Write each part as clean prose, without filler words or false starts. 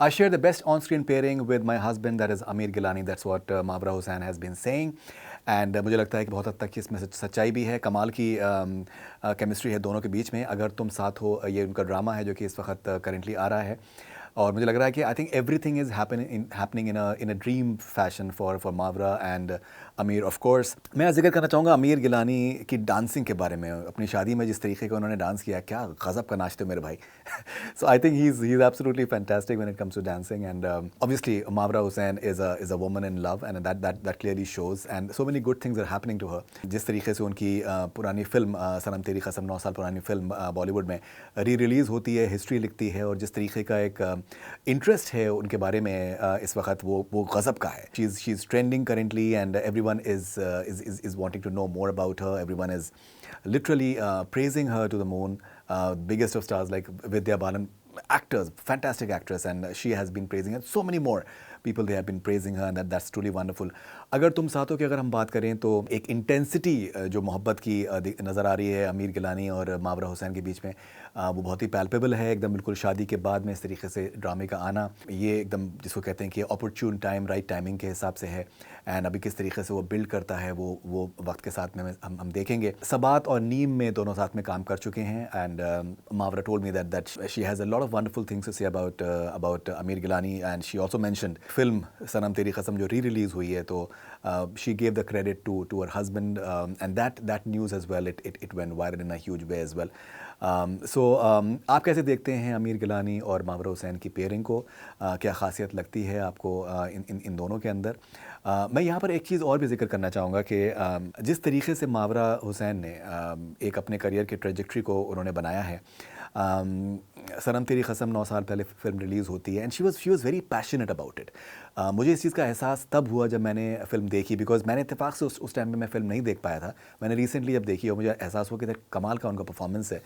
I share the best on-screen pairing with my husband, that is Aamir Gilani. That's what Mawra Hussain has been saying. And मुझे लगता है कि बहुत हद तक इसमें सच्चाई भी है, कमाल की केमिस्ट्री है दोनों के बीच में। अगर तुम साथ हो, ये उनका ड्रामा है जो कि इस वक्त करेंटली आ रहा है, और मुझे लग रहा है कि I think everything is happening in a dream fashion for Mawra and Ameer. Of course मैं जिक्र करना चाहूँगा अमीर गिलानी की डांसिंग के बारे में। अपनी शादी में जिस तरीके का उन्होंने डांस किया, क्या गज़ब का नाचते मेरे भाई। So I think he is absolutely fantastic when it comes to dancing, and obviously Mawra Hussain is a woman in love, and that clearly shows, and so many good things are happening to her. जिस तरीके से उनकी पुरानी film Sanam Teri कसम, 9 साल पुरानी film Bollywood में री रिलीज़ होती है, हिस्ट्री लिखती है, और जिस तरीके का एक इंटरेस्ट है उनके बारे में इस वक्त वो गज़ब का है। She is trending currently, and everyone is wanting to know more about her. Everyone is literally praising her to the moon. Biggest of stars like Vidya Balan, actors, fantastic actress, and she has been praising her. So many more people they have been praising her, and that's truly wonderful. अगर तुम साथों की अगर हम बात करें तो एक intensity जो मोहब्बत की नज़र आ रही है अमीर गिलानी और मावरा हुसैन के बीच में, वो बहुत ही पैल्पेबल है एकदम। बिल्कुल शादी के बाद में इस तरीके से ड्रामे का आना, ये एकदम जिसको कहते हैं कि अपॉर्चून टाइम, राइट टाइमिंग के हिसाब से है। एंड अभी किस तरीके से वो बिल्ड करता है वो वक्त के साथ में हम देखेंगे। सबात और नीम में दोनों साथ में काम कर चुके हैं, and Mawra told me that she has a lot of wonderful things to say about Ameer Gilani, and she also mentioned film Sanam Teri Kasam जो री रिलीज़ हुई है, तो she gave the credit to her husband, and that news as well, it went viral in a huge way as well. So आप कैसे देखते हैं अमीर गिलानी और मावरा हुसैन की पेयरिंग को? क्या ख़ासियत लगती है आपको इन दोनों के अंदर? मैं यहाँ पर एक चीज़ और भी जिक्र करना चाहूँगा कि जिस तरीके से मावरा हुसैन ने एक अपने करियर की ट्रेजेक्ट्री को उन्होंने बनाया है। सनम तेरी कसम 9 साल पहले फिल्म रिलीज़ होती है, and she was very passionate about it. मुझे इस चीज़ का एहसास तब हुआ जब मैंने फ़िल्म देखी, बिकॉज़ मैंने इत्तेफाक से उस टाइम में मैं फ़िल्म नहीं देख पाया था। मैंने रिसेंटली जब देखी और मुझे एहसास हुआ कि कमाल का उनका परफॉर्मेंस है।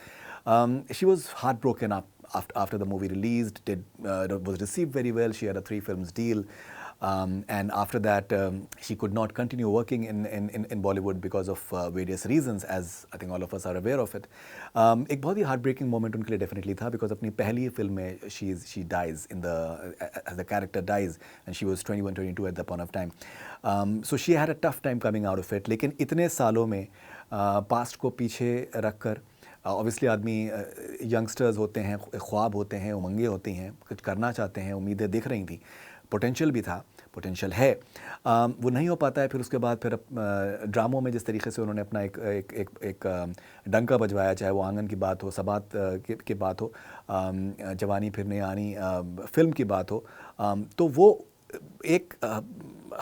She was heart broken after the movie released, was received very well. She had a 3 films deal, and after that she could not continue working in Bollywood because of various reasons, as I think all of us are aware of it. एक बहुत ही heartbreaking moment उनके लिए definitely था, because अपनी पहली film में she dies as the character dies, and she was 21-22 at that point of time. So she had a tough time coming out of it. लेकिन इतने सालों में पास्ट को पीछे रख कर, ऑब्वियसली आदमी यंगस्टर्स होते हैं, ख्वाब होते हैं, उमंगें होती हैं, कुछ करना चाहते हैं, उम्मीदें दिख रही थी, पोटेंशियल भी था, पोटेंशियल है, वो नहीं हो पाता है। फिर उसके बाद फिर ड्रामों में जिस तरीके से उन्होंने अपना एक डंका बजवाया, चाहे वो आंगन की बात हो, सबात की बात हो, जवानी फिर नहीं आनी फिल्म की बात हो, तो वो एक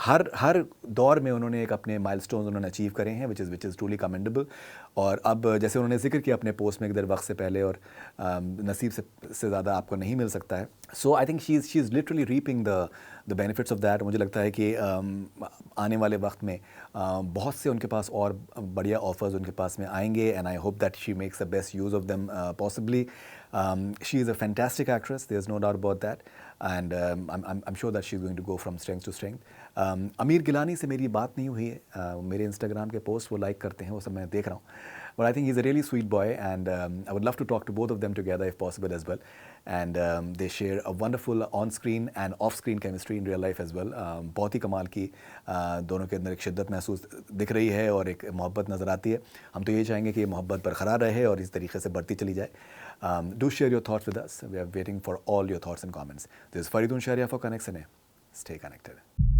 हर दौर में उन्होंने एक अपने माइलस्टोन्स उन्होंने अचीव करे हैं, विच इज़ ट्रूली कमेंडेबल। और अब जैसे उन्होंने जिक्र किया अपने पोस्ट में इधर वक्त से पहले, और नसीब से ज़्यादा आपको नहीं मिल सकता है। So I think she is literally reaping the benefits of that. मुझे लगता है कि आने वाले वक्त में बहुत से उनके पास और बढ़िया ऑफर्स उनके पास में आएंगे, and I hope that she makes the best use of them possibly. She is a fantastic actress, there is no doubt about that, and I'm sure that she's going to go from strength to strength. अमीर गिलानी से मेरी बात नहीं हुई है, मेरे Instagram के post वो लाइक करते हैं, वो सब मैं देख रहा हूँ, but I think he's a really sweet boy, and I would love to talk to both of them together if possible as well. And they share a wonderful on-screen and off-screen chemistry in real life as well. बहुत ही कमाल की दोनों के अंदर एक शिद्दत महसूस दिख रही है और एक मोहब्बत नज़र आती है। हम तो ये चाहेंगे कि ये मोहब्बत बरकरार रहे और इस तरीके से बढ़ती चली जाए। Do share your thoughts with us. We are waiting for all your thoughts and comments. This is Faridun Sharia for Connect Stay connected.